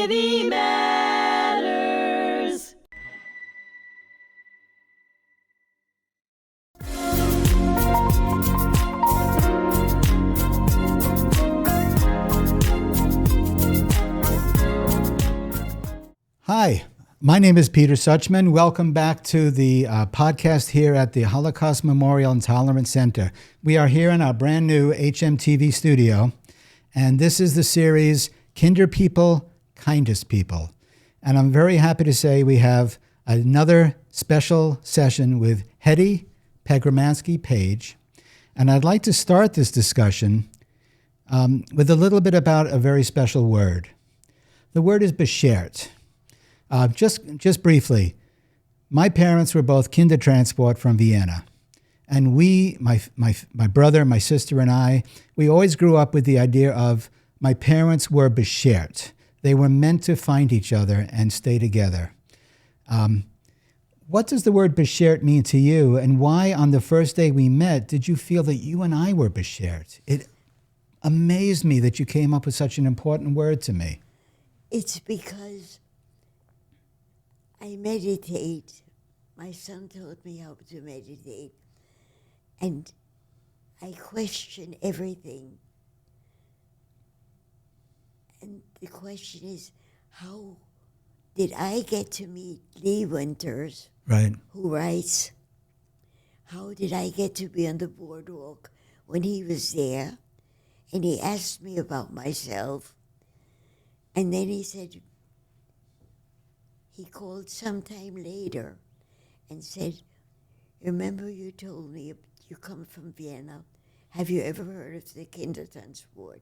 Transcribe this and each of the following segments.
Society Matters. Hi, my name is Peter Suchmann. Welcome back to the podcast here at the Holocaust Memorial and Tolerance Center. We are here in our brand new HMTV studio, and this is the series Kinder People, Kindest People. And I'm very happy to say we have another special session with Hedy Pagremanski Page. And I'd like to start this discussion with a little bit about a very special word. The word is Basherte. Just briefly, my parents were both Kindertransport from Vienna. And we, my brother, my sister, and I, we always grew up with the idea of my parents were Basherte. They were meant to find each other and stay together. What does the word Basherte mean to you, and why on the first day we met did you feel that you and I were Basherte? It amazed me that you came up with such an important word to me. It's because I meditate. My son taught me how to meditate. And I question everything. And the question is, how did I get to meet Lee Winters, Right. who writes, how did I get to be on the Boardwalk when he was there? And he asked me about myself. And then he said, he called sometime later and said, remember you told me you come from Vienna. Have you ever heard of the Kindertransport?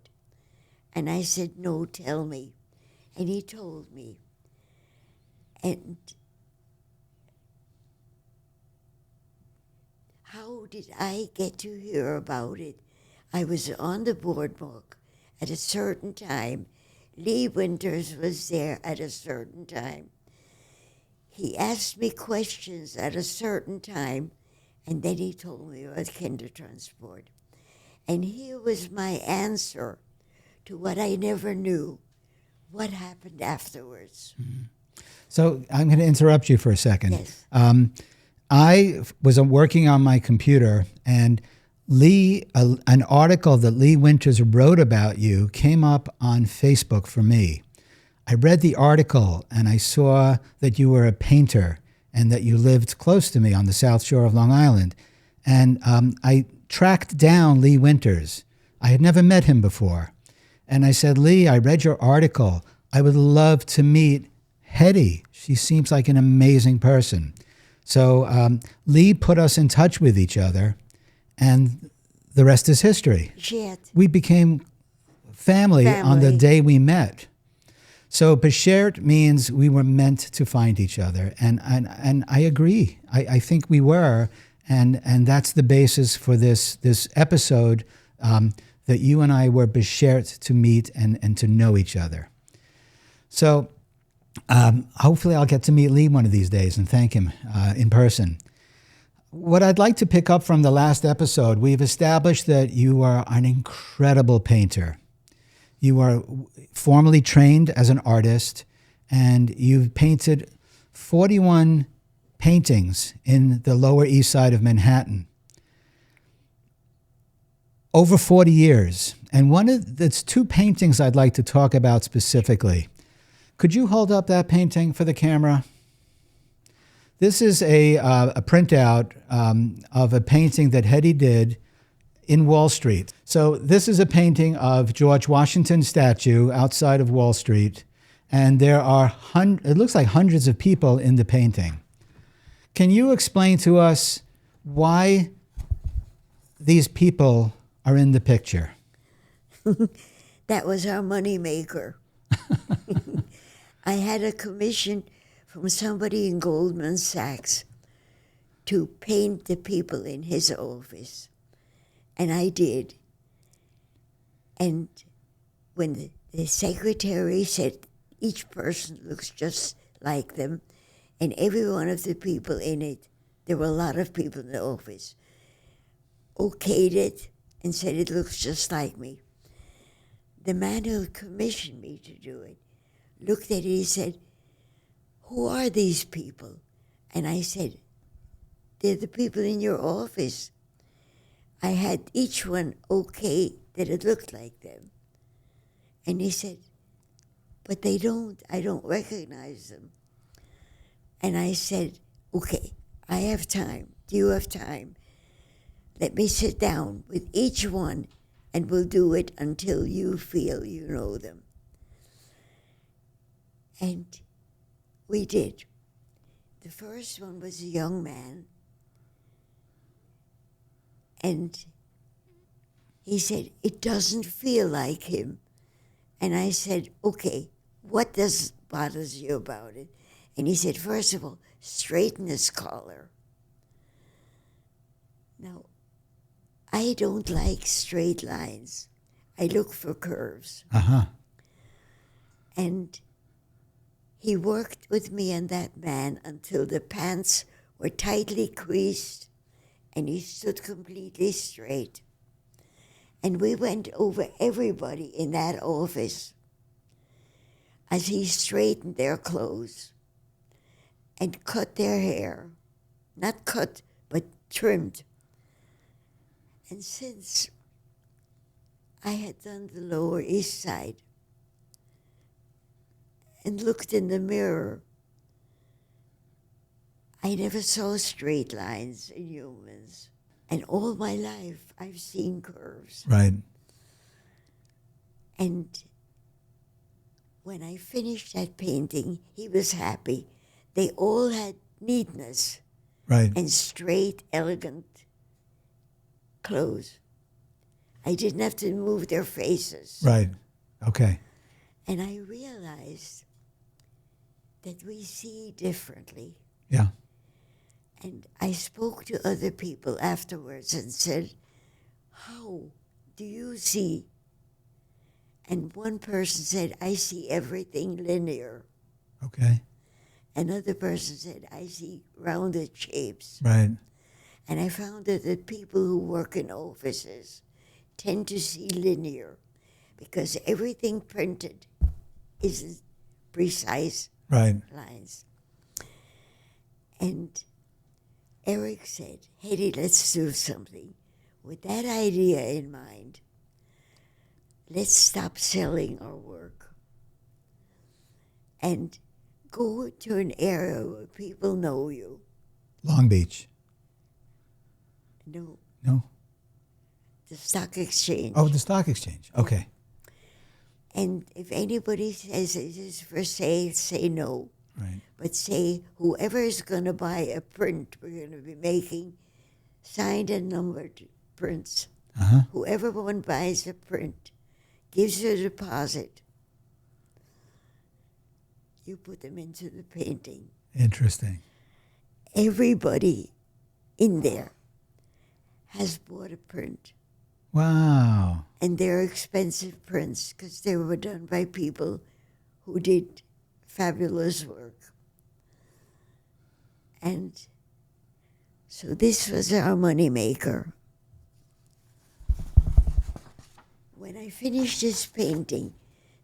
And I said, no, tell me. And he told me. And how did I get to hear about it? I was on the Boardwalk at a certain time. Lee Winters was there at a certain time. He asked me questions at a certain time, and then he told me about Kindertransport. And here was my answer to what I never knew, what happened afterwards. Mm-hmm. So I'm going to interrupt you for a second. Yes. I was working on my computer, and an article that Lee Winters wrote about you came up on Facebook for me. I read the article, and I saw that you were a painter and that you lived close to me on the South Shore of Long Island. And I tracked down Lee Winters. I had never met him before. And I said, Lee, I read your article. I would love to meet Hedy. She seems like an amazing person. So Lee put us in touch with each other, and the rest is history. Shit. We became family on the day we met. So Basherte means we were meant to find each other, and I agree. I think we were, and that's the basis for this episode, that you and I were Basherte to meet and to know each other. So hopefully I'll get to meet Lee one of these days and thank him in person. What I'd like to pick up from the last episode, we've established that you are an incredible painter. You are formally trained as an artist, and you've painted 41 paintings in the Lower East Side of Manhattan. Over 40 years. And there's two paintings I'd like to talk about specifically. Could you hold up that painting for the camera? This is a printout of a painting that Hedy did in Wall Street. So this is a painting of George Washington's statue outside of Wall Street, and there are it looks like hundreds of people in the painting. Can you explain to us why these people are in the picture? That was our money maker. I had a commission from somebody in Goldman Sachs to paint the people in his office. And I did. And when the secretary said each person looks just like them, and every one of the people in it, there were a lot of people in the office, okayed it and said it looks just like me. The man who commissioned me to do it looked at it. He said, "Who are these people?" And I said, "They're the people in your office." I had each one okay that it looked like them. And he said, "But I don't recognize them." And I said, "Okay, I have time. Do you have time? Let me sit down with each one and we'll do it until you feel you know them." And we did. The first one was a young man. And he said, "It doesn't feel like him." And I said, "Okay, what bothers you about it?" And he said, "First of all, straighten his collar." Now, I don't like straight lines. I look for curves. Uh-huh. And he worked with me on that man until the pants were tightly creased and he stood completely straight. And we went over everybody in that office as he straightened their clothes and cut their hair. Not cut, but trimmed. And since I had done the Lower East Side and looked in the mirror, I never saw straight lines in humans. And all my life, I've seen curves. Right. And when I finished that painting, he was happy. They all had neatness. Right. And straight, elegant clothes. I didn't have to move their faces. Right. Okay. And I realized that we see differently. Yeah. And I spoke to other people afterwards and said, "How do you see?" And one person said, "I see everything linear." Okay. Another person said, "I see rounded shapes." Right. And I found that the people who work in offices tend to see linear because everything printed is precise Right. lines. And Eric said, "Hedy, let's do something. With that idea in mind, let's stop selling our work and go to an area where people know you." Long Beach. No, No. the stock exchange. Oh, the stock exchange. Okay. And if anybody says it is for sale, say no. Right. But say whoever is going to buy a print, we're going to be making signed and numbered prints. Uh-huh. Whoever one buys a print, gives you a deposit, you put them into the painting. Interesting. Everybody in there has bought a print. Wow. And they're expensive prints because they were done by people who did fabulous work. And so this was our moneymaker. When I finished this painting,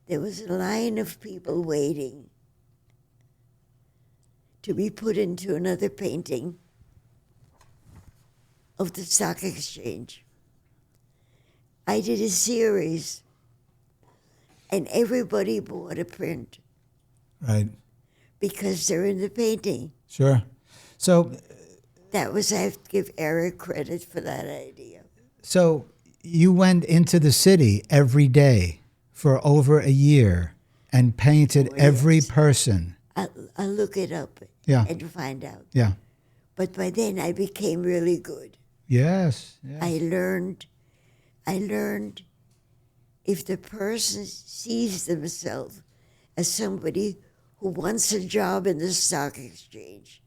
there was a line of people waiting to be put into another painting of the stock exchange. I did a series, and everybody bought a print Right. because they're in the painting. Sure. So That was, I have to give Eric credit for that idea. So you went into the city every day for over a year and painted Oh, every yes. person. I'll look it up Yeah. and find out. Yeah. But by then I became really good. Yes. Yes. I learned if the person sees themselves as somebody who wants a job in the stock exchange,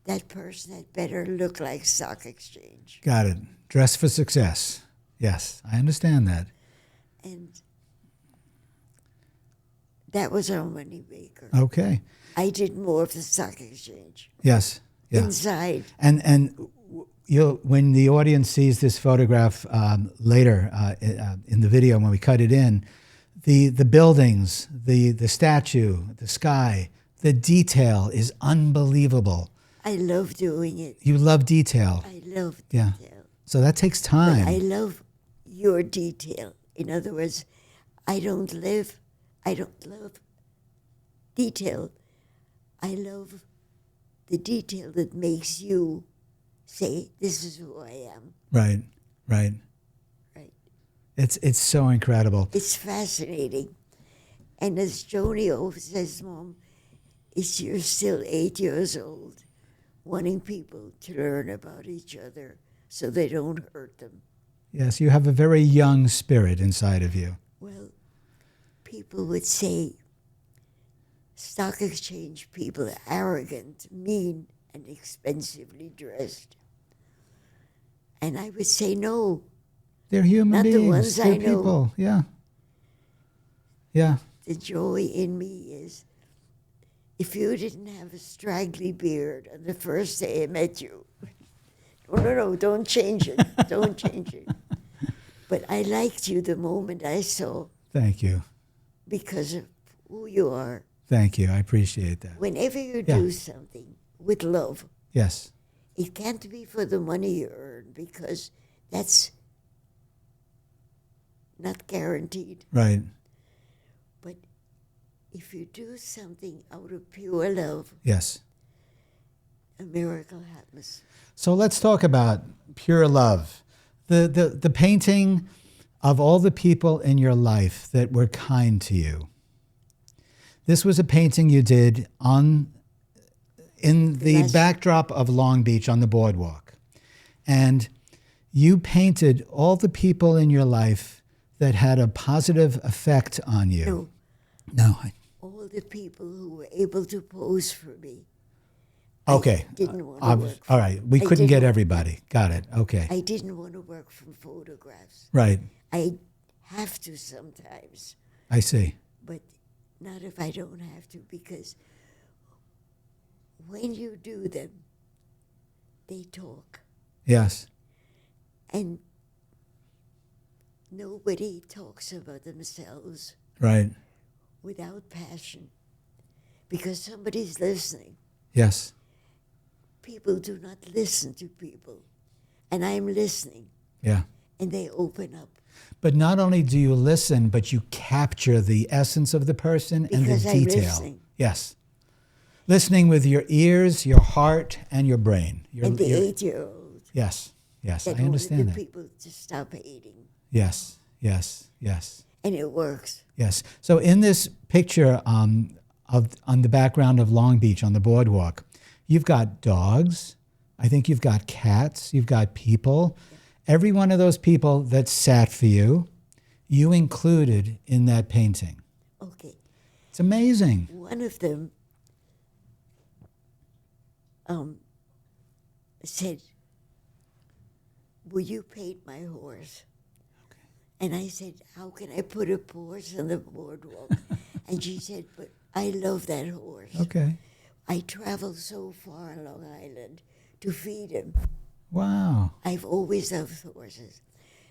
that person had better look like stock exchange. Got it. Dress for success. Yes, I understand that. And that was our moneymaker. Okay. I did more of the stock exchange. Yes. Yeah. Inside. And you'll, when the audience sees this photograph later in the video when we cut it in, the buildings, the statue, the sky, the detail is unbelievable. I love doing it. You love detail. I love Yeah. detail. So that takes But time. I love your detail. In other words, I don't love detail. I love the detail that makes you say, this is who I am. Right. Right. It's so incredible. It's fascinating. And as Joni always says, Mom, you're still 8 years old, wanting people to learn about each other so they don't hurt them. Yes, you have a very young spirit inside of you. Well, people would say stock exchange people are arrogant, mean, and expensively dressed. And I would say, no. They're human Not the beings. ones They're I know. people. Yeah. Yeah. The joy in me is, if you didn't have a straggly beard on the first day I met you, no, don't change it. Don't change it. But I liked you the moment I saw, Thank you. because of who you are. Thank you. I appreciate that. Whenever you do something with love, Yes. it can't be for the money you earn, because that's not guaranteed. Right. But if you do something out of pure love, Yes. a miracle happens. So let's talk about pure love. The painting of all the people in your life that were kind to you. This was a painting you did in the backdrop of Long Beach on the boardwalk. And you painted all the people in your life that had a positive effect on you. No, No. all the people who were able to pose for me. Okay. I didn't want to work. All right. We couldn't get everybody. Got it. Okay. I didn't want to work from photographs. Right. I have to sometimes, I see. but not if I don't have to, because when you do them, they talk. Yes. And nobody talks about themselves Right. without passion, because somebody's listening. Yes. People do not listen to people, and I'm listening, Yeah. and they open up. But not only do you listen, but you capture the essence of the person and Because the I'm detail. listening. Yes. Listening with your ears, your heart, and your brain. And the 8-year-old Yes. Yes. that I understand wanted that. the people to stop hating, Yes. Yes. Yes. and it works. Yes. So in this picture on the background of Long Beach on the boardwalk, you've got dogs. I think you've got cats. You've got people. Every one of those people that sat for you, you included in that painting. Okay. It's amazing. One of them said, will you paint my horse? Okay. And I said, how can I put a horse on the boardwalk? And she said, but I love that horse. Okay. I travel so far on Long Island to feed him. Wow. I've always loved horses.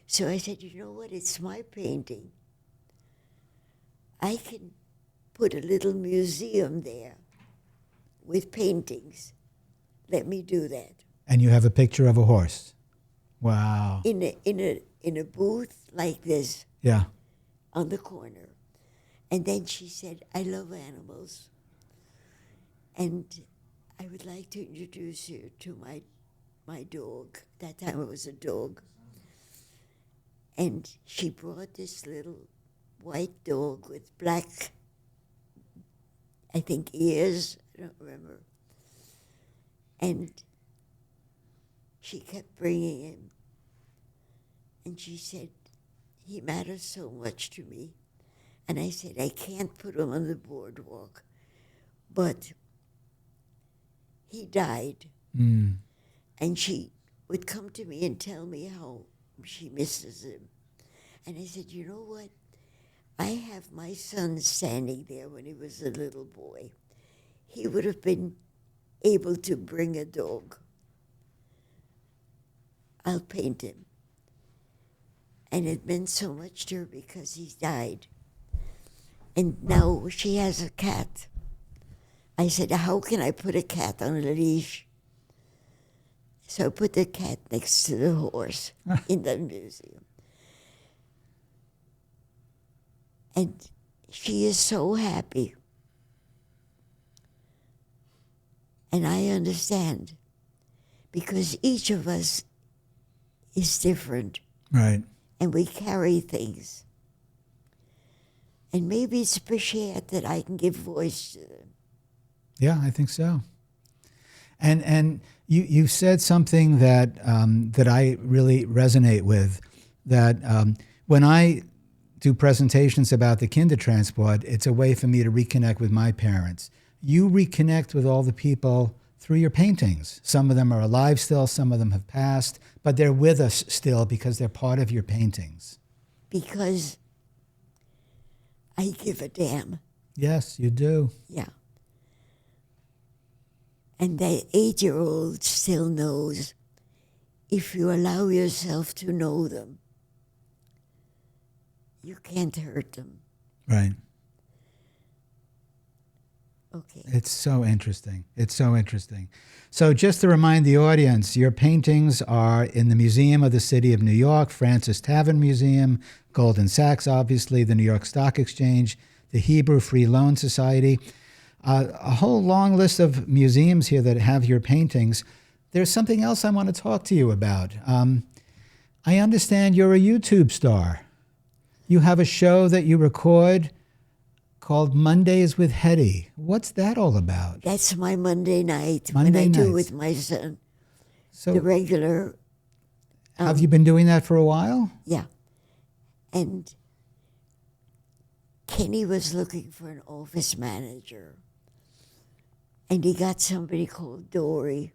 So I said, you know what? It's my painting. I can put a little museum there with paintings. Let me do that. And you have a picture of a horse. Wow. In a booth like this Yeah. on the corner. And then she said, I love animals. And I would like to introduce you to my dog. That time it was a dog. And she brought this little white dog with black, I think, ears. I don't remember. And she kept bringing him. And she said, he matters so much to me. And I said, I can't put him on the boardwalk. But he died. Mm. And she would come to me and tell me how she misses him. And I said, you know what? I have my son standing there when he was a little boy. He would have been able to bring a dog. I'll paint him. And it meant so much to her because he died. And now she has a cat. I said, how can I put a cat on a leash? So I put the cat next to the horse in the museum. And she is so happy. And I understand, because each of us is different. Right. And we carry things. And maybe it's appreciated that I can give voice to them. Yeah, I think so. And you said something that that I really resonate with, that when I do presentations about the Kindertransport, it's a way for me to reconnect with my parents. You reconnect with all the people through your paintings. Some of them are alive still, some of them have passed, but they're with us still because they're part of your paintings. Because I give a damn. Yes, you do. Yeah. And that 8-year-old still knows, if you allow yourself to know them, you can't hurt them. Right. Okay. It's so interesting. It's so interesting. So just to remind the audience, your paintings are in the Museum of the City of New York, Francis Tavern Museum, Goldman Sachs, obviously, the New York Stock Exchange, the Hebrew Free Loan Society, a whole long list of museums here that have your paintings. There's something else I want to talk to you about. I understand you're a YouTube star. You have a show that you record called Mondays with Hedy. What's that all about? That's my Monday night Monday when I do nights. with my son. So The regular, have you been doing that for a while? yeah. And Kenny was looking for an office manager. And he got somebody called Dory.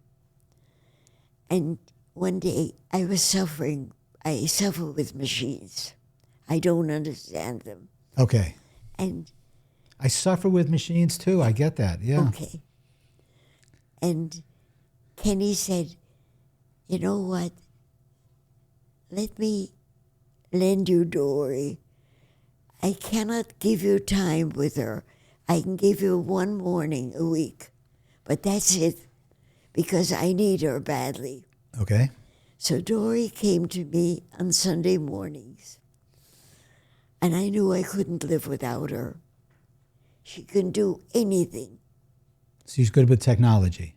And one day I was suffering. I suffer with machines. I don't understand them. Okay. And I suffer with machines too. I get that. Yeah. okay. And Kenny said, you know what? Let me lend you Dory. I cannot give you time with her. I can give you one morning a week. But that's it, because I need her badly. Okay. So Dory came to me on Sunday mornings. And I knew I couldn't live without her. She can do anything. She's good with technology.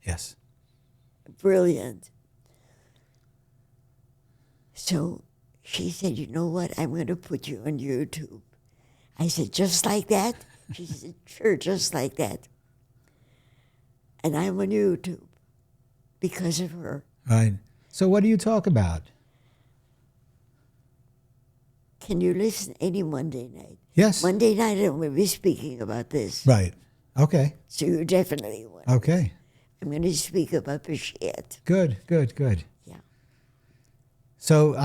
Yes. Brilliant. So she said, you know what? I'm going to put you on YouTube. I said, just like that? She said, sure, just like that. And I'm on YouTube because of her. Right. So what do you talk about? Can you listen any Monday night? Yes. Monday night, I'm going to be speaking about this. Right. Okay. So you definitely want. Okay. I'm going to speak about Basherte. Good, good, good. Yeah. So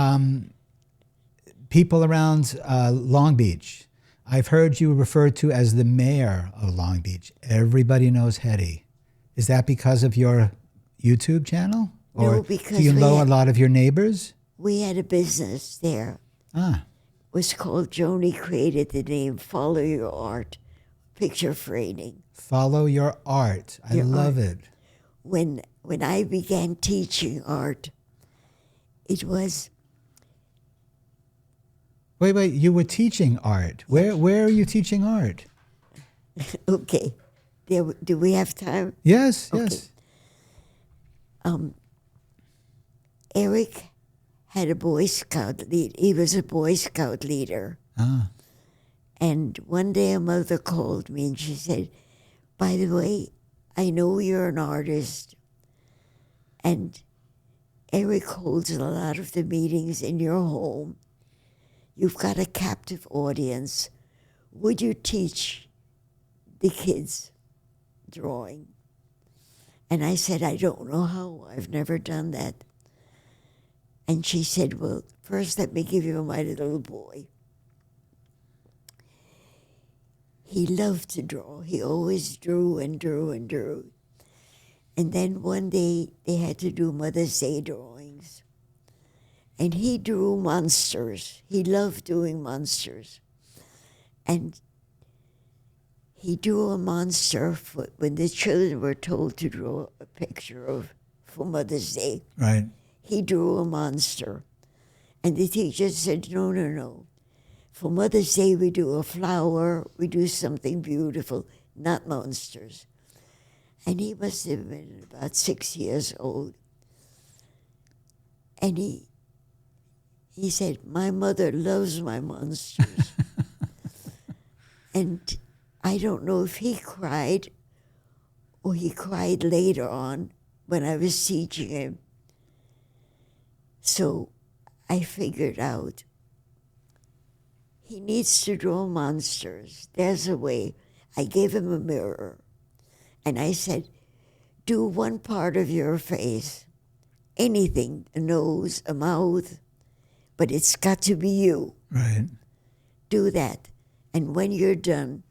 people around Long Beach, I've heard you referred to as the mayor of Long Beach. Everybody knows Hedy. Is that because of your YouTube channel? Or No, because do you we know a had- lot of your neighbors? We had a business there. Ah, It was called, Joni created the name Follow Your Art, picture framing. Follow Your Art. I Your love art. it. When I began teaching art, it was, Wait, you were teaching art. Where are you teaching art? okay, do we have time? Yes, Okay. yes. Eric had a Boy Scout lead. He was a Boy Scout leader. Ah, And one day a mother called me and she said, by the way, I know you're an artist, and Eric holds a lot of the meetings in your home. You've got a captive audience. Would you teach the kids drawing? And I said, I don't know how. I've never done that. And she said, well, first let me give you my little boy. He loved to draw. He always drew and drew and drew. And then one day they had to do Mother's Day drawings. And he drew monsters. He loved doing monsters. And He drew a monster when the children were told to draw a picture of for Mother's Day. Right. He drew a monster. And the teacher said, no, no, no. For Mother's Day, we do a flower, we do something beautiful, not monsters. And he must have been about 6 years old. And he said, my mother loves my monsters. And I don't know if he cried or he cried later on when I was teaching him. So I figured out he needs to draw monsters. There's a way. I gave him a mirror. And I said, do one part of your face, anything, a nose, a mouth, but it's got to be you. Right. Do that. And when you're done,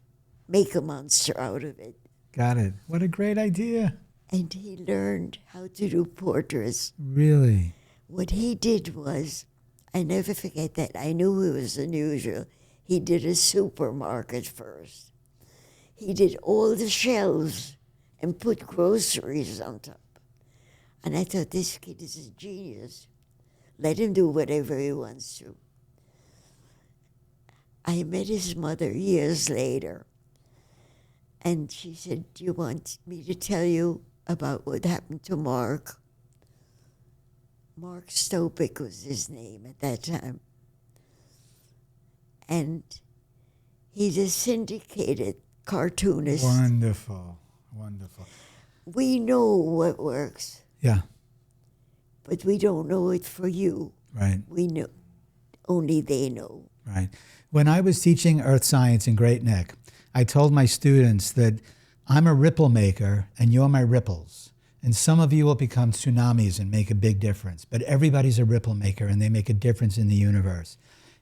make a monster out of it. Got it. What a great idea. And he learned how to do portraits. Really? What he did was, I never forget that. I knew it was unusual. He did a supermarket first. He did all the shelves and put groceries on top. And I thought, this kid is a genius. Let him do whatever he wants to. I met his mother years later. And she said, do you want me to tell you about what happened to Mark? Mark Stopik was his name at that time. And he's a syndicated cartoonist. Wonderful. Wonderful. We know what works, Yeah. but we don't know it for you. Right. We know. Only they know. Right. When I was teaching earth science in Great Neck, I told my students that I'm a ripple maker and you're my ripples. And some of you will become tsunamis and make a big difference. But everybody's a ripple maker and they make a difference in the universe.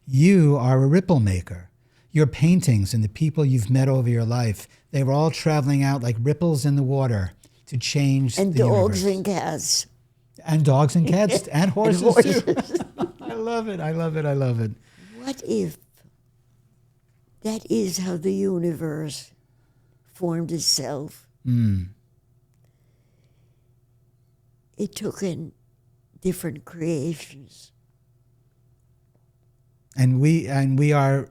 You are a ripple maker. Your paintings and the people you've met over your life, they were all traveling out like ripples in the water to change And the dogs universe. and cats. And dogs and cats and horses, And horses. too. I love it. I love it. I love it. What if that is how the universe formed itself? It took in different creations. And we are,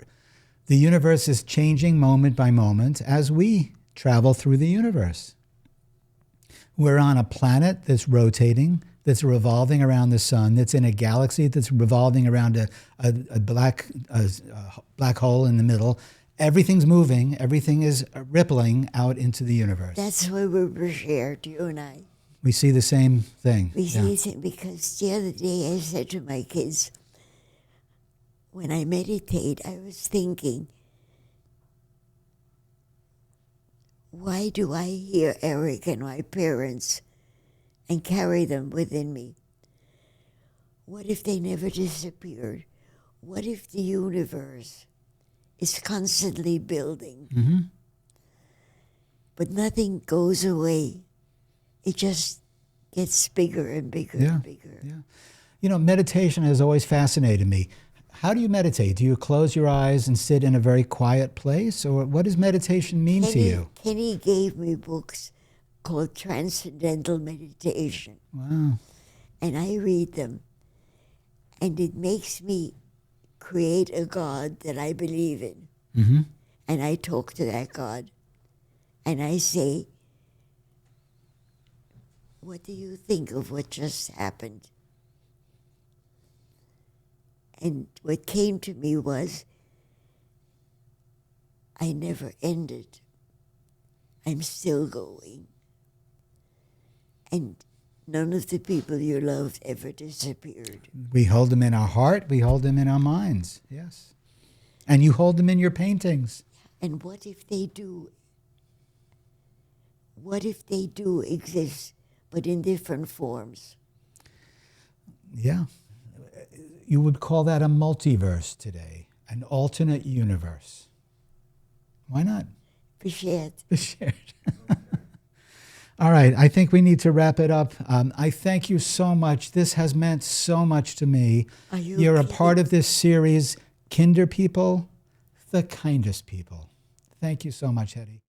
the universe is changing moment by moment as we travel through the universe. We're on a planet that's rotating, that's revolving around the sun, that's in a galaxy that's revolving around a black hole in the middle. Everything's moving, everything is rippling out into the universe. That's why we're Basherte, you and I. We see the same thing. We see it because the other day I said to my kids, when I meditate, I was thinking, why do I hear Eric and my parents and carry them within me? What if they never disappeared? What if the universe is constantly building? Mm-hmm. But nothing goes away. It just gets bigger and bigger and bigger. Yeah. You know, meditation has always fascinated me. How do you meditate? Do you close your eyes and sit in a very quiet place? Or what does meditation mean to you? Kenny gave me books called Transcendental Meditation. Wow. And I read them. And it makes me create a God that I believe in. Mm-hmm. And I talk to that God. And I say, what do you think of what just happened? And what came to me was, I never ended. I'm still going. And none of the people you loved ever disappeared. We hold them in our heart. We hold them in our minds. Yes. And you hold them in your paintings. And what if they do? What if they do exist, but in different forms? Yeah. You would call that a multiverse today, an alternate universe. Why not? Basherte. All right, I think we need to wrap it up. I thank you so much. This has meant so much to me. You're a part of this series, Kinder People, the kindest people. Thank you so much, Hedy.